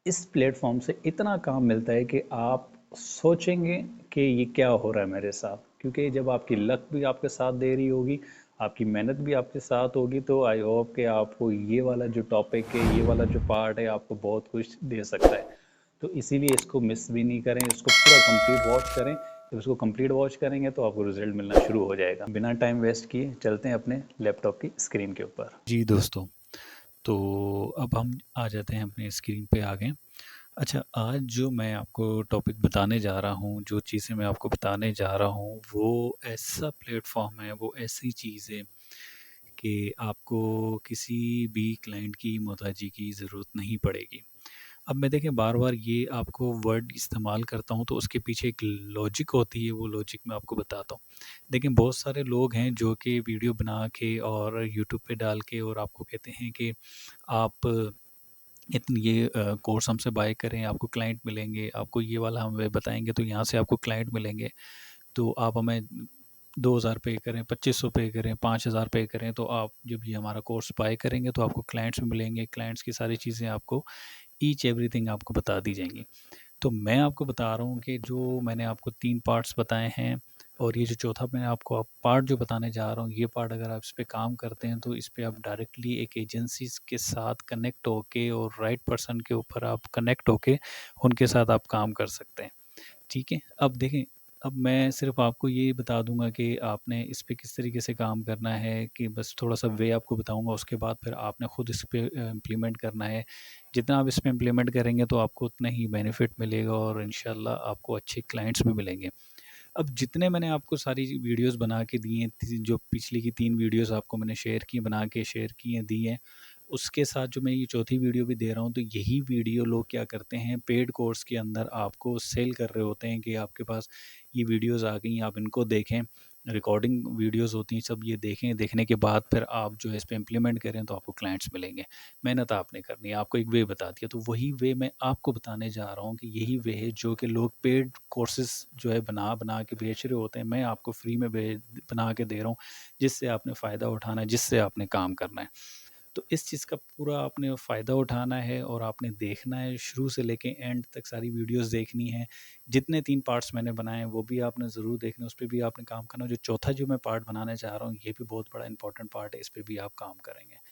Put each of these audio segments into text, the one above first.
इस प्लेटफॉर्म से इतना काम मिलता है कि आप सोचेंगे कि ये क्या हो रहा है मेरे साथ, क्योंकि जब आपकी लक भी आपके साथ दे रही होगी, आपकी मेहनत भी आपके साथ होगी, तो आई होप कि आपको ये वाला जो टॉपिक है, ये वाला जो पार्ट है, आपको बहुत कुछ दे सकता है। तो इसीलिए इसको मिस भी नहीं करें, इसको पूरा कंप्लीट वॉच करें। जब इसको कंप्लीट वॉच करेंगे तो आपको रिजल्ट मिलना शुरू हो जाएगा। बिना टाइम वेस्ट किए चलते हैं अपने लैपटॉप की स्क्रीन के ऊपर। जी दोस्तों, तो अब हम आ जाते हैं अपने स्क्रीन पे आगे। अच्छा, आज जो मैं आपको टॉपिक बताने जा रहा हूँ, जो चीज़ें मैं आपको बताने जा रहा हूँ, वो ऐसा प्लेटफ़ॉर्म है, वो ऐसी चीज़ है कि आपको किसी भी क्लाइंट की मोहताजी की ज़रूरत नहीं पड़ेगी। अब मैं देखें बार-बार ये आपको वर्ड इस्तेमाल करता हूँ, तो उसके पीछे एक लॉजिक होती है, वो लॉजिक मैं आपको बताता हूँ। देखिए बहुत सारे लोग हैं जो कि वीडियो बना के और यूट्यूब पे डाल के और आपको कहते हैं कि आप इतनी ये कोर्स हमसे बाय करें, आपको क्लाइंट मिलेंगे, आपको ये वाला हम बताएँगे तो यहाँ से आपको क्लाइंट मिलेंगे। तो आप हमें 2000 पे करें, 2500 पे करें, 5000 पे करें, तो आप जब ये हमारा कोर्स बाय करेंगे तो आपको क्लाइंट्स भी मिलेंगे, क्लाइंट्स की सारी चीज़ें आपको ईच एवरीथिंग आपको बता दी जाएँगी। तो मैं आपको बता रहा हूँ कि जो मैंने आपको 3 पार्ट्स बताए हैं और ये जो चौथा मैं आपको पार्ट जो बताने जा रहा हूँ, ये पार्ट अगर आप इस पे काम करते हैं, तो इस पे आप डायरेक्टली एक एजेंसीज़ के साथ कनेक्ट होके और राइट पर्सन के ऊपर आप कनेक्ट होके उनके साथ आप काम कर सकते हैं। ठीक है? अब देखें, अब मैं सिर्फ़ आपको ये बता दूँगा कि आपने इस पे किस तरीके से काम करना है, कि बस थोड़ा-सा वे आपको बताऊँगा, उसके बाद फिर आपने खुद इस पे इम्प्लीमेंट करना है। जितना आप इसमें इम्प्लीमेंट करेंगे तो आपको उतना ही बेनिफिट मिलेगा और इंशाल्लाह आपको अच्छे क्लाइंट्स भी मिलेंगे। अब जितने मैंने आपको सारी वीडियोज़ बना के दी हैं, जो पिछली की 3 वीडियोज़ आपको मैंने शेयर की, बना के शेयर की हैं, दी हैं, उसके साथ जो मैं ये चौथी वीडियो भी दे रहा हूँ, तो यही वीडियो लोग क्या करते हैं, पेड कोर्स के अंदर आपको सेल कर रहे होते हैं कि आपके पास ये वीडियोज़ आ गई, आप इनको देखें, रिकॉर्डिंग वीडियोज़ होती हैं, सब ये देखें, देखने के बाद फिर आप जो है इस पे इम्प्लीमेंट करें तो आपको क्लाइंट्स मिलेंगे। मेहनत आपने करनी है, आपको एक वे बता दिया, तो वही वे मैं आपको बताने जा रहा हूँ कि यही वे है जो कि लोग पेड कोर्सेज़ जो है बना-बना के बेच रहे होते हैं, मैं आपको फ्री में बना के दे रहा हूँ, जिससे आपने फ़ायदा उठाना है, जिससे आपने काम करना है। तो इस चीज़ का पूरा आपने फ़ायदा उठाना है और आपने देखना है, शुरू से लेके एंड तक सारी वीडियोज़ देखनी है। जितने 3 पार्ट्स मैंने बनाए हैं वो भी आपने ज़रूर देखने हैं, उस पे भी आपने काम करना है। जो चौथा जो मैं पार्ट बनाने चाह रहा हूँ, ये भी बहुत बड़ा इम्पोर्टेंट पार्ट है, इस पे भी आप काम करेंगे।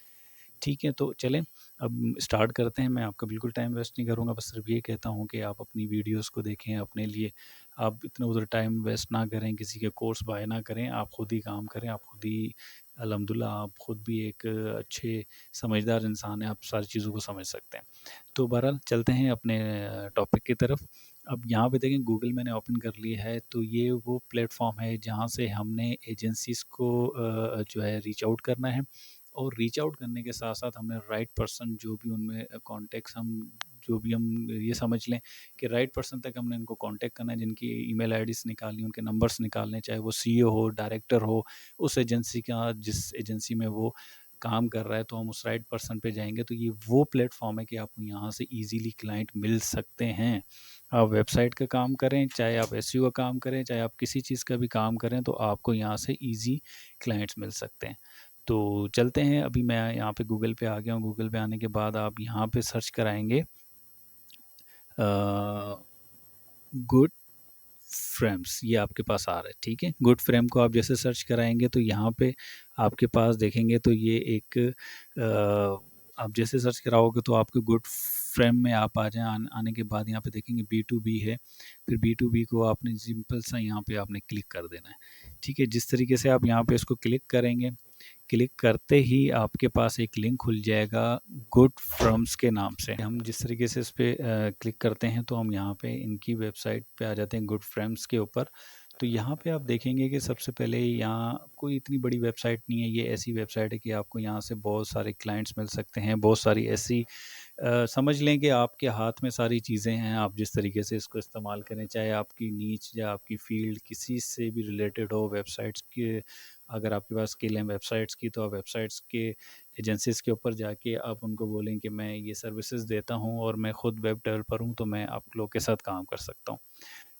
ठीक है, तो चलें अब स्टार्ट करते हैं। मैं आपका बिल्कुल टाइम वेस्ट नहीं करूँगा, बस सिर्फ़ ये कहता हूँ कि आप अपनी वीडियोज़ को देखें अपने लिए। आप इतना उधर टाइम वेस्ट ना करें, किसी के कोर्स बाय ना करें, आप खुद ही काम करें, आप खुद ही अल्हम्दुलिल्लाह आप खुद भी एक अच्छे समझदार इंसान हैं, आप सारी चीज़ों को समझ सकते हैं। तो बहरहाल चलते हैं अपने टॉपिक की तरफ। अब यहाँ पे देखें गूगल मैंने ओपन कर लिया है, तो ये वो प्लेटफ़ॉर्म है जहाँ से हमने एजेंसीज़ को जो है रीच आउट करना है और रीच आउट करने के साथ-साथ हमने राइट पर्सन जो भी उनमें कॉन्टैक्ट्स हम जो भी हम ये समझ लें कि राइट पर्सन तक हमने उनको कॉन्टैक्ट करना है, जिनकी ईमेल आईडीज़ निकालनी, उनके नंबर्स निकालने, चाहे वो सीईओ हो, डायरेक्टर हो, उस एजेंसी का जिस एजेंसी में वो काम कर रहा है, तो हम उस राइट पर्सन पे जाएँगे। तो ये वो प्लेटफ़ॉर्म है कि आपको यहाँ से ईज़िली क्लाइंट मिल सकते हैं। आप वेबसाइट का काम करें, चाहे आप एसईओ का काम करें, चाहे आप किसी चीज़ का भी काम करें, तो आपको यहाँ से ईज़ी क्लाइंट्स मिल सकते हैं। तो चलते हैं, अभी मैं यहाँ पे गूगल पे आ गया हूँ। गूगल पे आने के बाद आप यहाँ पे सर्च कराएँगे गुड फ्रेम्स, ये आपके पास आ रहा है, ठीक है? गुड फ्रेम को आप जैसे सर्च कराएँगे तो यहाँ पे आपके पास देखेंगे तो ये एक आप जैसे सर्च कराओगे तो आपके गुड फ्रेम में आप आ जाएँ। आने के बाद यहाँ पे देखेंगे बी2बी है, फिर बी2बी को आपने सिंपल सा यहाँ पे आपने क्लिक कर देना है, ठीक है? जिस तरीके से आप यहाँ पे इसको क्लिक करेंगे, क्लिक करते ही आपके पास एक लिंक खुल जाएगा गुड फ्रॉम्स के नाम से। हम जिस तरीके से इस पे क्लिक करते हैं तो हम यहाँ पे इनकी वेबसाइट पे आ जाते हैं गुड फ्रॉम्स के ऊपर। तो यहाँ पे आप देखेंगे कि सबसे पहले यहाँ कोई इतनी बड़ी वेबसाइट नहीं है, ये ऐसी वेबसाइट है कि आपको यहाँ से बहुत सारे क्लाइंट्स मिल सकते हैं, बहुत सारी ऐसी समझ लें कि आपके हाथ में सारी चीज़ें हैं, आप जिस तरीके से इसको इस्तेमाल करें, चाहे आपकी नीच या आपकी फ़ील्ड किसी से भी रिलेटेड हो, वेबसाइट्स के अगर आपके पास स्किल है वेबसाइट्स की, तो आप वेबसाइट्स के एजेंसीज़ के ऊपर जाके आप उनको बोलें कि मैं ये सर्विसेज़ देता हूँ और मैं खुद वेब डेवलपर हूँ, तो मैं आप लोग के साथ काम कर सकता हूँ।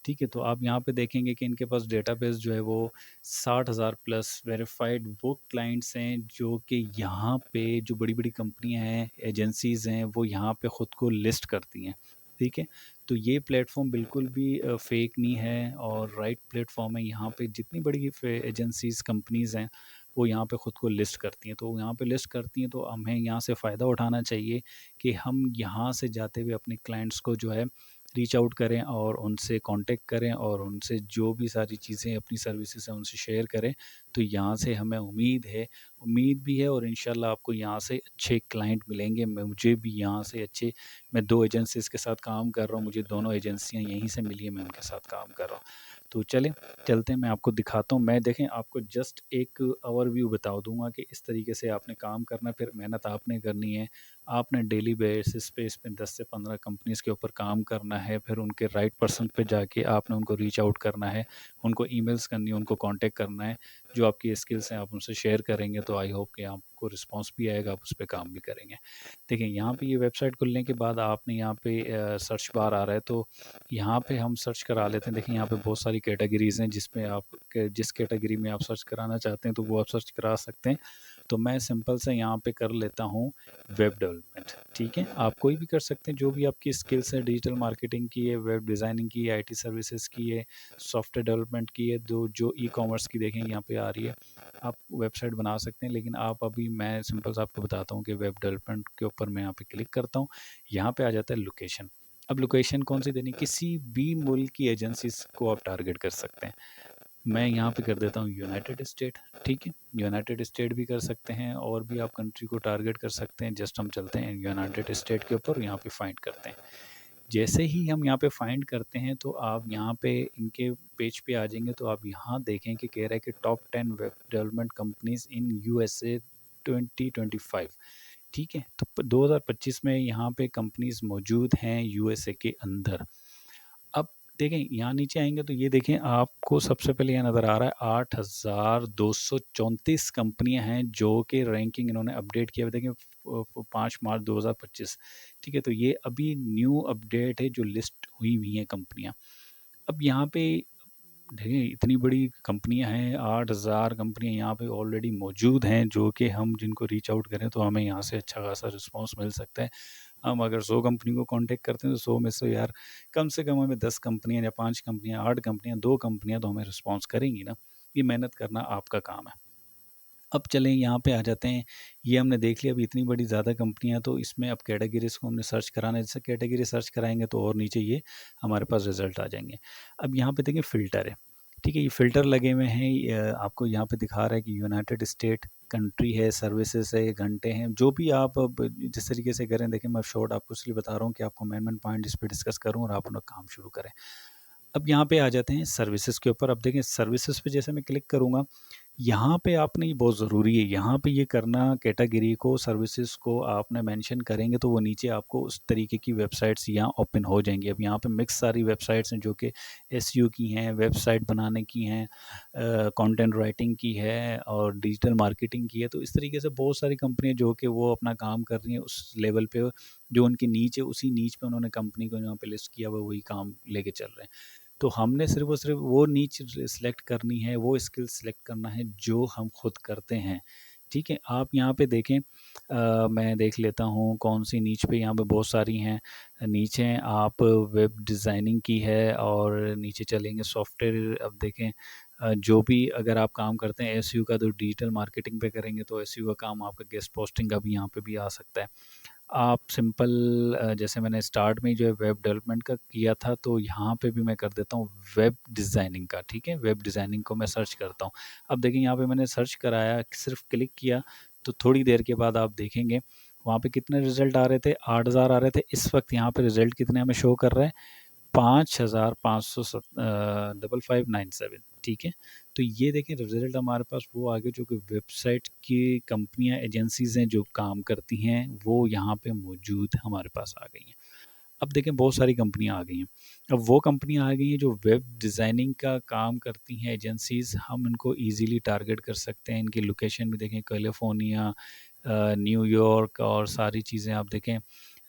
ठीक है, तो आप यहाँ पे देखेंगे कि इनके पास डेटाबेस जो है वो 60,000 प्लस वेरीफाइड वो क्लाइंट्स हैं जो कि यहाँ पे जो बड़ी-बड़ी कंपनियाँ हैं, एजेंसीज़ हैं, वो यहाँ पे ख़ुद को लिस्ट करती हैं, ठीक है? तो ये प्लेटफ़ॉर्म बिल्कुल भी फ़ेक नहीं है और राइट प्लेटफ़ॉर्म है। यहाँ पे जितनी बड़ी एजेंसीज़, कंपनीज़ हैं, वो यहाँ पे ख़ुद को लिस्ट करती हैं। तो यहाँ पे लिस्ट करती हैं, तो हमें यहाँ से फ़ायदा उठाना चाहिए कि हम यहाँ से जाते हुए अपने क्लाइंट्स को जो है रीच आउट करें और उनसे कांटेक्ट करें और उनसे जो भी सारी चीज़ें अपनी सर्विसेज हैं उनसे शेयर करें। तो यहाँ से हमें उम्मीद भी है और इंशाल्लाह आपको यहाँ से अच्छे क्लाइंट मिलेंगे। मुझे भी यहाँ से अच्छे, मैं 2 एजेंसीज़ के साथ काम कर रहा हूँ, मुझे दोनों एजेंसियाँ यहीं से मिली है, मैं उनके साथ काम कर रहा हूँ। तो चलते हैं, मैं आपको दिखाता हूँ। मैं देखें आपको जस्ट एक ओवरव्यू बता दूँगा कि इस तरीके से आपने काम करना है, फिर मेहनत आपने करनी है। आपने डेली बेसिस पे इस पे 10 से 15 कंपनीज़ के ऊपर काम करना है, फिर उनके राइट पर्सन पे जाके आपने उनको रीच आउट करना है, उनको ईमेल्स करनी है, उनको कॉन्टैक्ट करना है। जो आपकी स्किल्स हैं आप उनसे शेयर करेंगे तो आई होप कि आपको रिस्पॉन्स भी आएगा, आप उस पे काम भी करेंगे। देखिए यहाँ पे ये वेबसाइट खुलने के बाद आपने यहाँ पे सर्च बार आ रहा है, तो यहाँ पे हम सर्च करा लेते हैं। देखिए यहाँ पे बहुत सारी कैटेगरीज़ हैं जिसमें आप जिस कैटेगरी में आप सर्च कराना चाहते हैं तो वो आप सर्च करा सकते हैं। तो मैं सिंपल से यहाँ पे कर लेता हूँ वेब डेवलपमेंट, ठीक है? आप कोई भी कर सकते हैं, जो भी आपकी स्किल्स है, डिजिटल मार्केटिंग की है, वेब डिज़ाइनिंग की है, आईटी सर्विसेज की है, सॉफ्टवेयर डेवलपमेंट की है, जो ई कॉमर्स की देखें यहाँ पे आ रही है, आप वेबसाइट बना सकते हैं। लेकिन आप अभी मैं सिंपल सा आपको बताता हूँ कि वेब डेवलपमेंट के ऊपर मैं यहाँ पे क्लिक करता हूँ। यहाँ पे आ जाता है लोकेशन। अब लोकेशन कौन सी देनी, किसी भी मुल्क की एजेंसीज को आप टारगेट कर सकते हैं। मैं यहाँ पे कर देता हूँ यूनाइटेड स्टेट, ठीक है? यूनाइटेड स्टेट भी कर सकते हैं और भी आप कंट्री को टारगेट कर सकते हैं। जस्ट हम चलते हैं यूनाइटेड स्टेट के ऊपर, यहाँ पे फाइंड करते हैं। जैसे ही हम यहाँ पे फाइंड करते हैं तो आप यहाँ पे इनके पेज पे आ जाएंगे, तो आप यहाँ देखें कि कह रहा है कि top 10 web development companies in USA 2025, ठीक है? तो 2025 में यहाँ पे कंपनीज मौजूद हैं यूएसए के अंदर। अब देखें यहाँ नीचे आएंगे तो ये देखें आपको सबसे पहले यहाँ नज़र आ रहा है 8,234 कंपनियां हैं जो कि रैंकिंग इन्होंने अपडेट किया। देखें 5 मार्च 2025, ठीक है? तो ये अभी न्यू अपडेट है जो लिस्ट हुई हुई हैं कंपनियां। अब यहाँ पे देखिए इतनी बड़ी कंपनियां हैं, 8,000 कंपनियां यहाँ पे ऑलरेडी मौजूद हैं जो कि हम जिनको रीच आउट करें तो हमें यहाँ से अच्छा खासा रिस्पॉन्स मिल सकता है। हम अगर 100 कंपनी को कांटेक्ट करते हैं तो 100 में से यार कम से कम हमें 10 कंपनियां या 5 कंपनियां, 8 कंपनियां, 2 कंपनियां तो हमें रिस्पॉन्स करेंगी ना। ये मेहनत करना आपका काम है। अब चलें यहाँ पे आ जाते हैं। ये हमने देख लिया, अभी इतनी बड़ी ज़्यादा कंपनियां, तो इसमें अब कैटेगरीज को हमने सर्च कराना है। जैसे कैटेगरी सर्च कराएंगे तो और नीचे ये हमारे पास रिजल्ट आ जाएंगे। अब यहाँ पे देखिए फ़िल्टर है, ठीक है? ये फ़िल्टर लगे हुए हैं। आपको यहाँ पे दिखा रहा है कि यूनाइटेड स्टेट, कंट्री है, सर्विसेज है, घंटे हैं, जो भी आप अब जिस तरीके से करें। देखिए मैं शॉर्ट आपको इसलिए बता रहा हूँ कि आपको मेन पॉइंट इस पर डिस्कस करूँ और आप अपना काम शुरू करें। अब यहाँ पे आ जाते हैं सर्विसेज के ऊपर। अब देखें सर्विसेज पे जैसे मैं क्लिक करूँगा, यहाँ पे आपने, ये बहुत ज़रूरी है यहाँ पे ये करना, कैटेगरी को, सर्विसेज को आपने मेंशन करेंगे तो वो नीचे आपको उस तरीके की वेबसाइट्स यहाँ ओपन हो जाएंगी। अब यहाँ पे मिक्स सारी वेबसाइट्स हैं जो कि एसईओ की हैं, वेबसाइट बनाने की हैं, कंटेंट राइटिंग की है और डिजिटल मार्केटिंग की है। तो इस तरीके से बहुत सारी कंपनियाँ जो कि वो अपना काम कर रही हैं उस लेवल पे, जो उनकी नीच है उसी नीच पे उन्होंने कंपनी को यहाँ पे लिस्ट किया हुआ, वही काम लेके चल रहे हैं। तो हमने सिर्फ और सिर्फ वो नीच सिलेक्ट करनी है, वो स्किल सिलेक्ट करना है जो हम खुद करते हैं, ठीक है? आप यहाँ पे देखें, मैं देख लेता हूँ कौन सी नीच पे, यहाँ पे बहुत सारी हैं नीचे। आप वेब डिज़ाइनिंग की है और नीचे चलेंगे सॉफ्टवेयर। अब देखें जो भी अगर आप काम करते हैं एसईओ का, तो डिजिटल मार्केटिंग पे करेंगे तो एसईओ का काम आपका, गेस्ट पोस्टिंग का भी यहाँ पे भी आ सकता है। आप सिंपल जैसे मैंने स्टार्ट में जो है वेब डेवलपमेंट का किया था, तो यहाँ पे भी मैं कर देता हूँ वेब डिज़ाइनिंग का, ठीक है? वेब डिज़ाइनिंग को मैं सर्च करता हूँ। अब देखिए यहाँ पे मैंने सर्च कराया, सिर्फ क्लिक किया, तो थोड़ी देर के बाद आप देखेंगे वहाँ पे कितने रिजल्ट आ रहे थे, 8,000 आ रहे थे। इस वक्त यहाँ पे रिजल्ट कितने हमें शो कर रहा है, 5,500 ठीक है? तो ये देखें रिजल्ट हमारे पास वो आ गए जो कि वेबसाइट की कंपनियां, एजेंसीज हैं जो काम करती हैं, वो यहाँ पे मौजूद हमारे पास आ गई हैं। अब देखें बहुत सारी कंपनियां आ गई हैं। अब वो कंपनियां आ गई हैं जो वेब डिज़ाइनिंग का काम करती हैं, एजेंसीज, हम इनको ईजिली टारगेट कर सकते हैं। इनकी लोकेशन भी देखें, कैलिफोर्निया, न्यूयॉर्क और सारी चीज़ें आप देखें,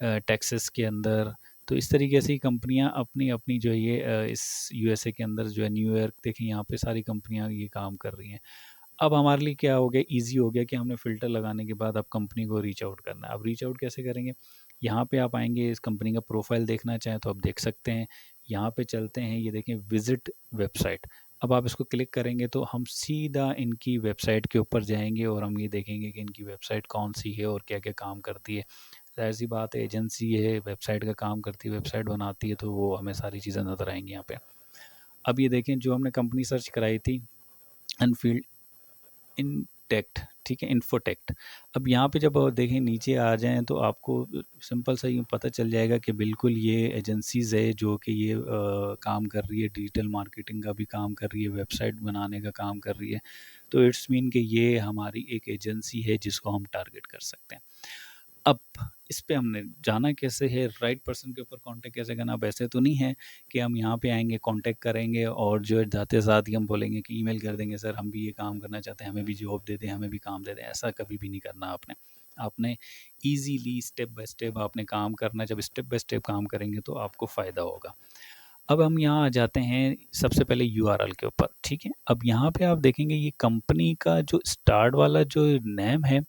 टेक्सास के अंदर, तो इस तरीके से ही कंपनियाँ अपनी-अपनी जो है ये इस यूएसए के अंदर जो है न्यूयॉर्क देखिए यहाँ पे सारी कंपनियाँ ये काम कर रही हैं। अब हमारे लिए क्या हो गया, ईज़ी हो गया कि हमने फ़िल्टर लगाने के बाद अब कंपनी को रीच आउट करना है। अब रीच आउट कैसे करेंगे? यहाँ पे आप आएँगे, इस कंपनी का प्रोफ़ाइल देखना चाहें तो आप देख सकते हैं। यहाँ पे चलते हैं, ये देखें विज़िट वेबसाइट। अब आप इसको क्लिक करेंगे तो हम सीधा इनकी वेबसाइट के ऊपर जाएँगे और हम ये देखेंगे कि इनकी वेबसाइट कौन-सी है और क्या-क्या काम करती है। ज़ाहिर-सी बात है, एजेंसी है, वेबसाइट का काम करती है, वेबसाइट बनाती है, तो वो हमें सारी चीज़ें नज़र आएँगी यहाँ पे। अब ये देखें, जो हमने कंपनी सर्च कराई थी, अनफील्ड इंटेक्ट, ठीक है, इन्फोटेक्ट। अब यहाँ पे जब देखें नीचे आ जाएँ तो आपको सिंपल सा यूँ पता चल जाएगा कि बिल्कुल ये एजेंसीज़ है जो कि ये काम कर रही है, डिजिटल मार्केटिंग का भी काम कर रही है, वेबसाइट बनाने का काम कर रही है। तो इट्स मीन कि ये हमारी एक एजेंसी है जिसको हम टारगेट कर सकते हैं। अब इस पे हमने जाना कैसे है, राइट पर्सन के ऊपर कांटेक्ट कैसे करना। अब ऐसे तो नहीं है कि हम यहाँ पे आएँगे, कांटेक्ट करेंगे और जो है जाते साथ ही हम बोलेंगे कि ईमेल कर देंगे, सर हम भी ये काम करना चाहते हैं, हमें भी जॉब दे दें, हमें भी काम दे दें। ऐसा कभी भी नहीं करना आपने। आपने ईज़िली स्टेप बाय स्टेप आपने काम करना है। जब स्टेप बाय स्टेप काम करेंगे तो आपको फ़ायदा होगा। अब हम यहाँ आ जाते हैं सबसे पहले यूआरएल के ऊपर, ठीक है? अब यहाँ पे आप देखेंगे ये कंपनी का जो स्टार्ट वाला जो नेम है,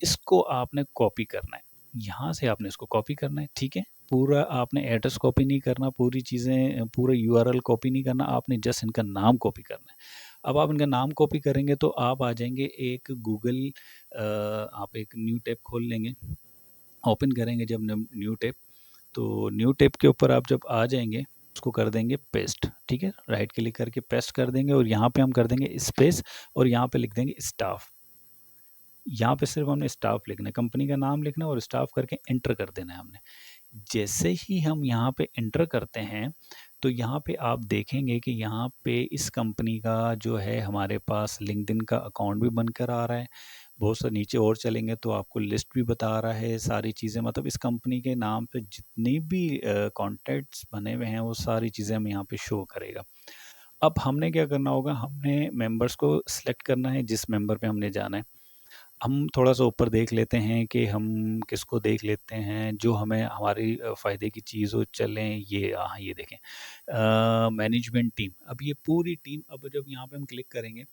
इसको आपने कॉपी करना है। यहाँ से आपने इसको कॉपी करना है, ठीक है? पूरा आपने एड्रेस कॉपी नहीं करना, पूरी चीज़ें पूरा यूआरएल कॉपी नहीं करना, आपने जस्ट इनका नाम कॉपी करना है। अब आप इनका नाम कॉपी करेंगे तो आप आ जाएँगे एक गूगल आप एक न्यू टैब खोल लेंगे, ओपन करेंगे जब न्यू टैब, तो न्यू टैब के ऊपर आप जब आ जाएँगे, उसको कर देंगे पेस्ट, ठीक है? राइट क्लिक करके पेस्ट कर देंगे और यहाँ पे हम कर देंगे स्पेस और यहाँ पे लिख देंगे स्टाफ। यहाँ पे सिर्फ हमने स्टाफ लिखना है, कंपनी का नाम लिखना है और स्टाफ करके एंटर कर देना है हमने। जैसे ही हम यहाँ पे एंटर करते हैं, तो यहाँ पे आप देखेंगे कि यहाँ पे इस कंपनी का जो है हमारे पास लिंक्डइन का अकाउंट भी बनकर आ रहा है। बहुत सा नीचे और चलेंगे तो आपको लिस्ट भी बता रहा है, सारी चीज़ें मतलब इस कंपनी के नाम पे जितनी भी कॉन्टैक्ट्स बने हुए हैं, वो सारी चीज़ें हमें यहाँ पे शो करेगा। अब हमने क्या करना होगा, हमने मेंबर्स को सिलेक्ट करना है, जिस मेंबर पे हमने जाना है। हम थोड़ा-सा ऊपर देख लेते हैं कि हम किसको देख लेते हैं, जो हमें हमारी फ़ायदे की चीज़ हो, चलें ये हाँ, ये देखें मैनेजमेंट टीम। अब ये पूरी टीम, अब जब यहाँ पे हम क्लिक करेंगे,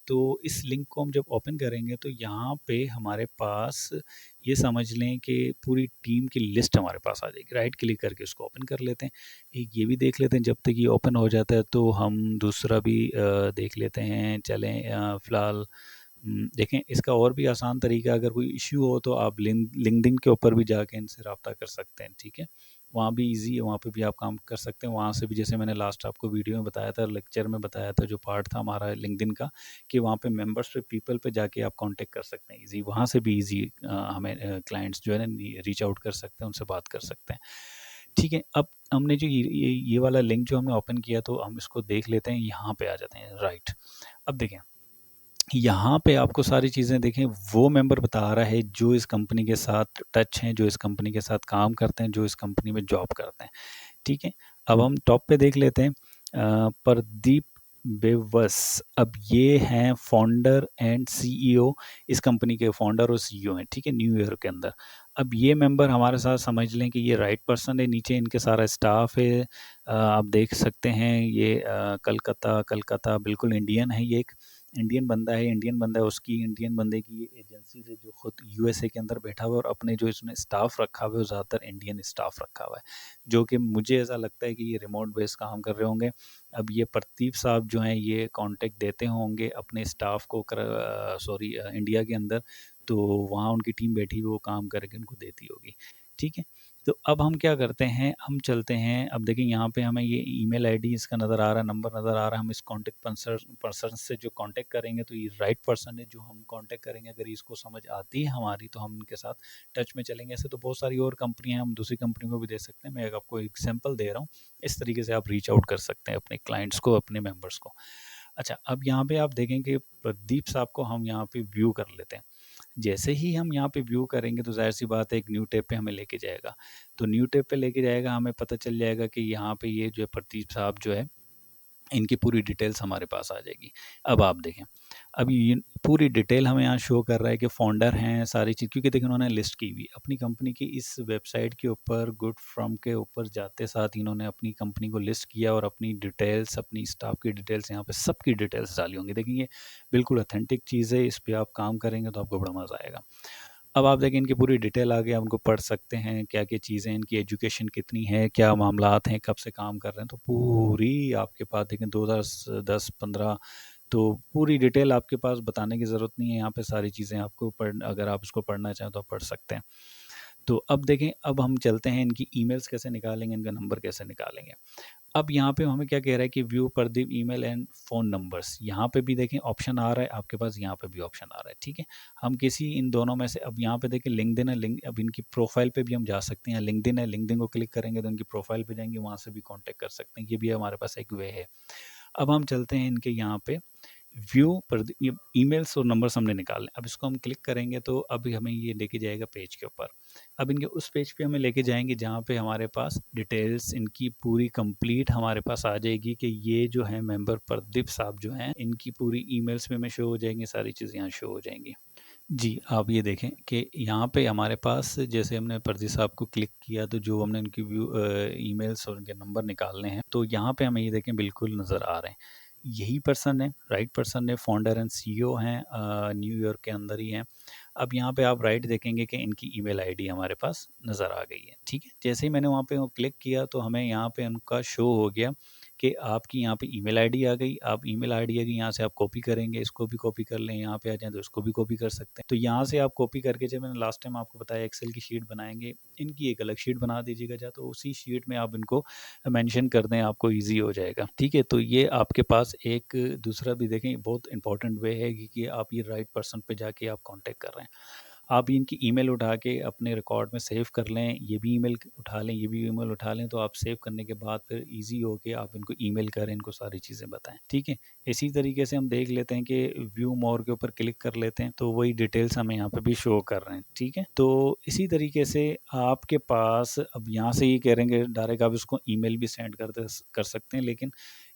तो इस लिंक को हम जब ओपन करेंगे, तो यहाँ पे हमारे पास ये समझ लें कि पूरी टीम की लिस्ट हमारे पास आ जाएगी। राइट क्लिक करके उसको ओपन कर लेते हैं। एक ये भी देख लेते हैं, जब तक ये ओपन हो जाता है, तो हम दूसरा भी देख लेते हैं। चलें फ़िलहाल देखें, इसका और भी आसान तरीका, अगर कोई इश्यू हो तो आप लिंक्डइन के ऊपर भी जाके इनसे रब्ता कर सकते हैं, ठीक है? वहाँ भी ईज़ी है, वहाँ पे भी आप काम कर सकते हैं। वहाँ से भी जैसे मैंने लास्ट आपको वीडियो में बताया था, लेक्चर में बताया था, जो पार्ट था हमारा लिंक्डइन का, कि वहाँ पे मेंबर्स पे पीपल पे जाके आप कॉन्टैक्ट कर सकते हैं ईज़ी। वहाँ से भी ईज़ी हमें क्लाइंट्स जो है ना रीच आउट कर सकते हैं, उनसे बात कर सकते हैं। ठीक है, अब हमने जो ये वाला लिंक जो हमने ओपन किया, तो हम इसको देख लेते हैं, यहाँ पे आ जाते हैं, राइट। अब देखें, यहाँ पे आपको सारी चीज़ें देखें, वो मेंबर बता रहा है जो इस कंपनी के साथ टच हैं, जो इस कंपनी के साथ काम करते हैं, जो इस कंपनी में जॉब करते हैं, ठीक है? अब हम टॉप पे देख लेते हैं प्रदीप बेवस। अब ये हैं फाउंडर एंड सीईओ, इस कंपनी के फाउंडर और सीईओ हैं, ठीक है? न्यू ईयर के अंदर। अब ये मेंबर हमारे साथ समझ लें कि ये राइट पर्सन है, नीचे इनके सारा स्टाफ है। आप देख सकते हैं ये कलकत्ता बिल्कुल इंडियन है, ये एक इंडियन बंदा है, उसकी इंडियन बंदे की ये एजेंसी से जो खुद यूएसए के अंदर बैठा हुआ है, और अपने जो इसने स्टाफ रखा हुआ है, वो ज़्यादातर इंडियन स्टाफ रखा हुआ है, जो कि मुझे ऐसा लगता है कि ये रिमोट बेस काम कर रहे होंगे। अब ये प्रदीप साहब जो हैं, ये कांटेक्ट देते होंगे अपने स्टाफ को इंडिया के अंदर, तो वहाँ उनकी टीम बैठी हुई वो काम करके उनको देती होगी, ठीक है? तो अब हम क्या करते हैं, हम चलते हैं। अब देखिए यहाँ पे हमें ये ईमेल आईडी इसका नज़र आ रहा है, नंबर नज़र आ रहा है। हम इस कॉन्टैक्ट पर्सन से जो कांटेक्ट करेंगे, तो ये राइट पर्सन है जो हम कांटेक्ट करेंगे। अगर इसको समझ आती है हमारी, तो हम इनके साथ टच में चलेंगे। ऐसे तो बहुत सारी और कंपनियां हैं, हम दूसरी कंपनी को भी दे सकते हैं। मैं आपको एग्जाम्पल दे रहा हूँ, इस तरीके से आप रीच आउट कर सकते हैं अपने क्लाइंट्स को, अपने मेम्बर्स को। अच्छा, अब यहाँ पे आप देखें कि प्रदीप साहब को हम यहाँ पे व्यू कर लेते हैं। जैसे ही हम यहाँ पे व्यू करेंगे, तो ज़ाहिर सी बात है, एक न्यू टैब पे हमें लेके जाएगा। तो न्यू टैब पे लेके जाएगा, हमें पता चल जाएगा कि यहाँ पे ये जो है प्रदीप साहब जो है, इनकी पूरी डिटेल्स हमारे पास आ जाएगी। अब आप देखें, अब ये पूरी डिटेल हमें यहाँ शो कर रहा है कि फाउंडर हैं, सारी चीज़, क्योंकि देखिए उन्होंने लिस्ट की हुई अपनी कंपनी की इस वेबसाइट के ऊपर, गुड फ्रॉम के ऊपर जाते साथ इन्होंने अपनी कंपनी को लिस्ट किया और अपनी डिटेल्स, अपनी स्टाफ की डिटेल्स, यहाँ पे सबकी डिटेल्स डाली होंगी। देखिए ये बिल्कुल ऑथेंटिक चीज़ है, इस पर आप काम करेंगे तो आपको बड़ा मज़ा आएगा। अब आप देखें इनकी पूरी डिटेल आ गई, आप उनको पढ़ सकते हैं, क्या क्या चीज़ें, इनकी एजुकेशन कितनी है, क्या मामलात हैं, कब से काम कर रहे हैं, तो पूरी आपके पास देखें 2010-15, तो पूरी डिटेल आपके पास बताने की ज़रूरत नहीं है। यहाँ पे सारी चीज़ें आपको अगर आप उसको पढ़ना चाहें तो आप पढ़ सकते हैं। तो अब देखें, अब हम चलते हैं इनकी ईमेल्स कैसे निकालेंगे, इनका नंबर कैसे निकालेंगे। अब यहाँ पे हमें क्या कह रहा है कि view Pradeep email and phone numbers, यहाँ पे भी देखें ऑप्शन आ रहा है आपके पास, यहाँ पे भी ऑप्शन आ रहा है, ठीक है। हम किसी इन दोनों में से, अब यहाँ पे देखें लिंक्डइन है, अब इनकी प्रोफाइल पे भी हम जा सकते हैं। लिंक्डइन है, लिंक्डइन को क्लिक करेंगे तो इनकी प्रोफाइल पे जाएंगे, वहाँ से भी कॉन्टैक्ट कर सकते हैं, ये भी हमारे पास एक वे है। अब हम चलते हैं इनके यहाँ पे व्यू पर, ईमेल्स और नंबर्स हमने निकालने, अब इसको हम क्लिक करेंगे तो अभी हमें ये लेके जाएगा पेज के ऊपर। अब इनके उस पेज पे हमें लेके जाएंगे जहाँ पे हमारे पास डिटेल्स इनकी पूरी कंप्लीट हमारे पास आ जाएगी कि ये जो है मेंबर प्रदीप साहब जो हैं, इनकी पूरी ईमेल्स में हमें शो हो जाएंगी, सारी चीज़ें यहाँ शो हो जाएंगी। जी, आप ये देखें कि यहाँ पे हमारे पास जैसे हमने प्रदीप साहब को क्लिक किया तो जो हमने उनकी ईमेल्स और उनके नंबर निकालने हैं, तो यहाँ पे हमें ये देखें बिल्कुल नज़र आ रहे हैं। यही पर्सन है, राइट पर्सन है, फाउंडर एंड सीईओ हैं, न्यूयॉर्क के अंदर ही हैं। अब यहाँ पे आप राइट देखेंगे कि इनकी ईमेल आईडी हमारे पास नज़र आ गई है, ठीक है। जैसे ही मैंने वहाँ पे क्लिक किया तो हमें यहाँ पे उनका शो हो गया कि आपकी यहाँ पे ईमेल आईडी आ गई। आप ईमेल आईडी आ गई, यहाँ से आप कॉपी करेंगे, इसको भी कॉपी कर लें, यहाँ पे आ जाएँ तो इसको भी कॉपी कर सकते हैं। तो यहाँ से आप कॉपी करके, जब मैंने लास्ट टाइम आपको बताया एक्सेल की शीट बनाएंगे, इनकी एक अलग शीट बना दीजिएगा, या तो उसी शीट में आप इनको मेंशन कर दें, आपको ईजी हो जाएगा, ठीक है। तो ये आपके पास एक दूसरा भी देखें बहुत इंपॉर्टेंट वे है कि आप ये राइट पर्सन पे जाके आप कॉन्टेक्ट कर रहे हैं। आप इनकी ईमेल उठा के अपने रिकॉर्ड में सेव कर लें, ये भी ईमेल उठा लें, ये भी ईमेल उठा लें, तो आप सेव करने के बाद फिर इजी हो के आप इनको ईमेल करें, इनको सारी चीज़ें बताएं, ठीक है। इसी तरीके से हम देख लेते हैं कि व्यू मोर के ऊपर क्लिक कर लेते हैं तो वही डिटेल्स हमें यहाँ पे भी शो कर रहे हैं, ठीक है। तो इसी तरीके से आपके पास अब यहाँ से ये कह रहे हैं कि डायरेक्ट आप इसको ईमेल भी सेंड कर सकते हैं, लेकिन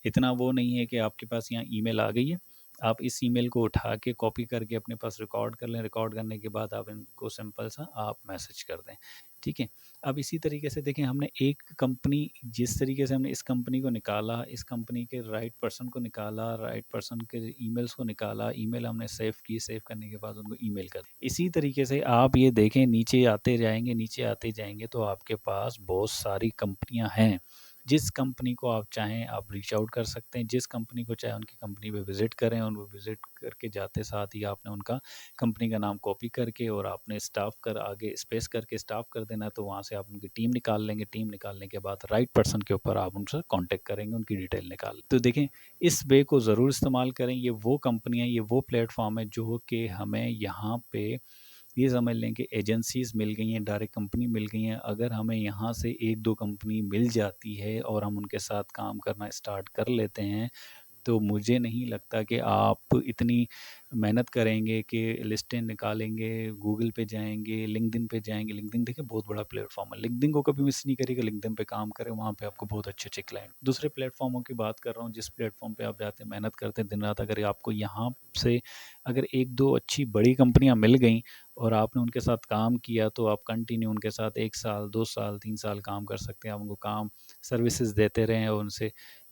इतना वो नहीं है कि आपके पास यहाँ ईमेल आ गई है, आप इस ईमेल को उठा के कॉपी करके अपने पास रिकॉर्ड कर लें, रिकॉर्ड करने के बाद आप इनको सिंपल सा आप मैसेज कर दें, ठीक है। अब इसी तरीके से देखें, हमने एक कंपनी, जिस तरीके से हमने इस कंपनी को निकाला, इस कंपनी के राइट पर्सन को निकाला, राइट पर्सन के ईमेल्स को निकाला, ईमेल हमने सेव की, सेव करने के बाद उनको ईमेल कर, इसी तरीके से आप ये देखें नीचे आते जाएंगे, नीचे आते जाएंगे तो आपके पास बहुत सारी कंपनियां हैं। जिस कंपनी को आप चाहें आप रीच आउट कर सकते हैं, जिस कंपनी को चाहे उनकी कंपनी पे विज़िट करें, उनको विज़िट करके जाते साथ ही आपने उनका कंपनी का नाम कॉपी करके और आपने स्टाफ कर आगे स्पेस करके स्टाफ कर देना, तो वहाँ से आप उनकी टीम निकाल लेंगे। टीम निकालने के बाद राइट पर्सन के ऊपर आप उनसे कॉन्टैक्ट करेंगे, उनकी डिटेल निकाल। तो देखें, इस वे को ज़रूर इस्तेमाल करें। ये वो कंपनियाँ, ये वो प्लेटफॉर्म है जो कि हमें यहाँ पे ये समझ लें कि एजेंसीज़ मिल गई हैं, डायरेक्ट कंपनी मिल गई हैं। अगर हमें यहाँ से 1-2 कंपनी मिल जाती है और हम उनके साथ काम करना स्टार्ट कर लेते हैं, तो मुझे नहीं लगता कि आप इतनी मेहनत करेंगे कि लिस्टें निकालेंगे, गूगल पे जाएँगे, लिंक्डइन पे जाएँगे। लिंक्डइन देखिए बहुत बड़ा प्लेटफ़ॉर्म है, लिंक्डइन को कभी मिस नहीं करिएगा, लिंक्डइन पे काम करें, वहाँ पे आपको बहुत अच्छे-अच्छे क्लाइंट। दूसरे प्लेटफ़ॉर्मों की बात कर रहा हूँ, जिस प्लेटफ़ॉर्म पे आप जाते हैं, मेहनत करते हैं दिन-रात, अगर आपको यहाँ से अगर 1-2 अच्छी बड़ी कंपनियाँ मिल गईं और आपने उनके साथ काम किया, तो आप कंटिन्यू उनके साथ 1 साल, 2 साल, 3 साल काम कर सकते हैं। आप उनको काम सर्विसेज़ देते रहें और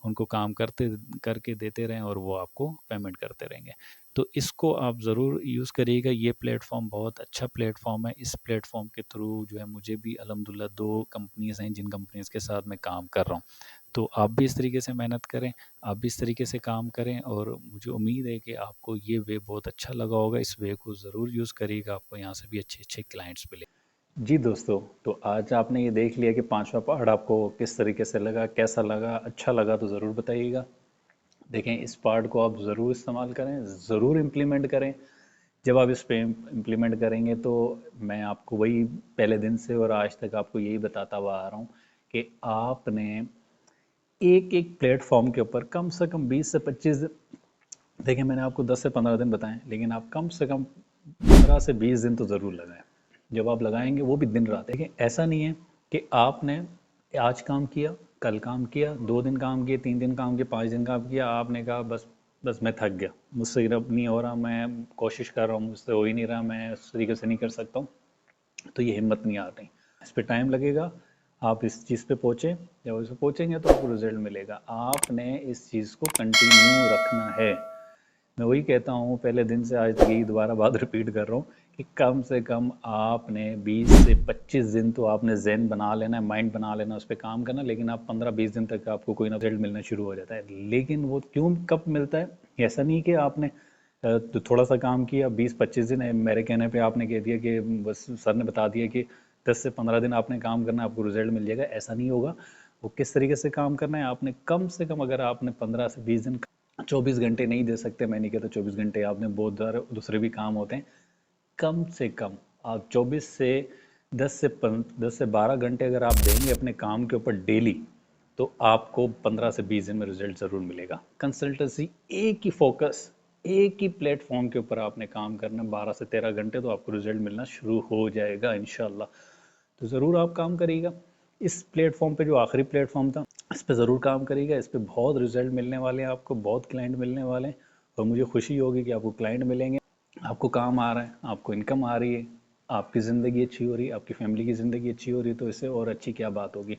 उनको काम करके देते रहें और वो आपको पेमेंट करते रहेंगे। तो इसको आप ज़रूर यूज़ करिएगा, ये प्लेटफ़ॉर्म बहुत अच्छा प्लेटफ़ॉर्म है। इस प्लेटफ़ॉर्म के थ्रू जो है मुझे भी अल्हम्दुलिल्लाह 2 कंपनीज़ हैं जिन कंपनीज़ के साथ मैं काम कर रहा हूँ। तो आप भी इस तरीके से मेहनत करें, आप भी इस तरीके से काम करें और मुझे उम्मीद है कि आपको ये वे बहुत अच्छा लगा होगा। इस वे को ज़रूर यूज़ करिएगा, आपको यहाँ से भी अच्छे-अच्छे क्लाइंट्स मिले। जी दोस्तों, तो आज आपने ये देख लिया कि पांचवा पहाड़ आपको किस तरीके से लगा, कैसा लगा, अच्छा लगा तो ज़रूर बताइएगा। देखें, इस पार्ट को आप ज़रूर इस्तेमाल करें, ज़रूर इम्प्लीमेंट करें। जब आप इस पे इम्प्लीमेंट करेंगे तो मैं आपको वही पहले दिन से और आज तक आपको यही बताता हुआ आ रहा हूँ कि आपने एक एक प्लेटफॉर्म के ऊपर कम से कम 20 से 25 दिन, देखिए मैंने आपको 10 से 15 दिन बताएं, लेकिन आप कम से कम 15 से 20 दिन तो ज़रूर लगाएं। जब आप लगाएंगे वो भी दिन रात, देखिए ऐसा नहीं है कि आपने आज काम किया कल काम किया, 2 दिन काम किए, 3 दिन काम किया, 5 दिन काम किया, आपने कहा बस बस मैं थक गया, मुझसे अब नहीं हो रहा, मैं कोशिश कर रहा हूँ, मुझसे हो ही नहीं रहा, मैं उस तरीके से नहीं कर सकता हूँ, तो ये हिम्मत नहीं आ रही। इस पे टाइम लगेगा, आप इस चीज़ पे पहुँचे, जब उस पे पहुँचेंगे तो आपको रिजल्ट मिलेगा। आपने इस चीज़ को कंटिन्यू रखना है। मैं वही कहता हूँ, पहले दिन से आज तक यही दोबारा बात रिपीट कर रहा हूँ कि कम से कम आपने 20 से 25 दिन तो आपने ज़हन बना लेना है, माइंड बना लेना, उस पर काम करना। लेकिन आप 15-20 दिन तक आपको कोई ना रिजल्ट मिलना शुरू हो जाता है। लेकिन वो क्यों कब मिलता है? ऐसा नहीं कि आपने तो थोड़ा सा काम किया, 20-25 दिन मेरे कहने पे आपने कह दिया कि बस सर ने बता दिया कि 10 से 15 दिन आपने काम करना है, आपको रिजल्ट मिल जाएगा। ऐसा नहीं होगा। वो किस तरीके से काम करना है, आपने कम से कम, अगर आपने 15 से 20 दिन, 24 घंटे नहीं दे सकते, मैं नहीं कहता 24 घंटे, आपने बहुत सारे दूसरे भी काम होते हैं, कम से कम आप 24 से 10 से 12 घंटे अगर आप देंगे अपने काम के ऊपर डेली, तो आपको 15 से 20 दिन में रिजल्ट ज़रूर मिलेगा। कंसल्टेंसी, एक ही फोकस, एक ही प्लेटफॉर्म के ऊपर आपने काम करना 12 से 13 घंटे, तो आपको रिजल्ट मिलना शुरू हो जाएगा इंशाल्लाह। तो ज़रूर आप काम करिएगा इस प्लेटफॉर्म पे, जो आखिरी प्लेटफॉर्म था, इस पे ज़रूर काम करिएगा। इस पे बहुत रिजल्ट मिलने वाले हैं आपको, बहुत क्लाइंट मिलने वाले हैं, और मुझे खुशी होगी कि आपको क्लाइंट मिलेंगे, आपको काम आ रहा है, आपको इनकम आ रही है, आपकी ज़िंदगी अच्छी हो रही है, आपकी फैमिली की ज़िंदगी अच्छी हो रही है, तो इससे और अच्छी क्या बात होगी।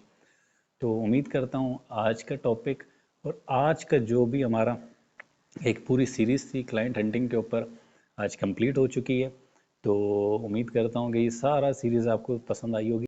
तो उम्मीद करता हूँ आज का टॉपिक और आज का जो भी हमारा एक पूरी सीरीज़ थी क्लाइंट हंटिंग के ऊपर, आज कंप्लीट हो चुकी है। तो उम्मीद करता हूँ कि ये सारा सीरीज़ आपको पसंद आई होगी।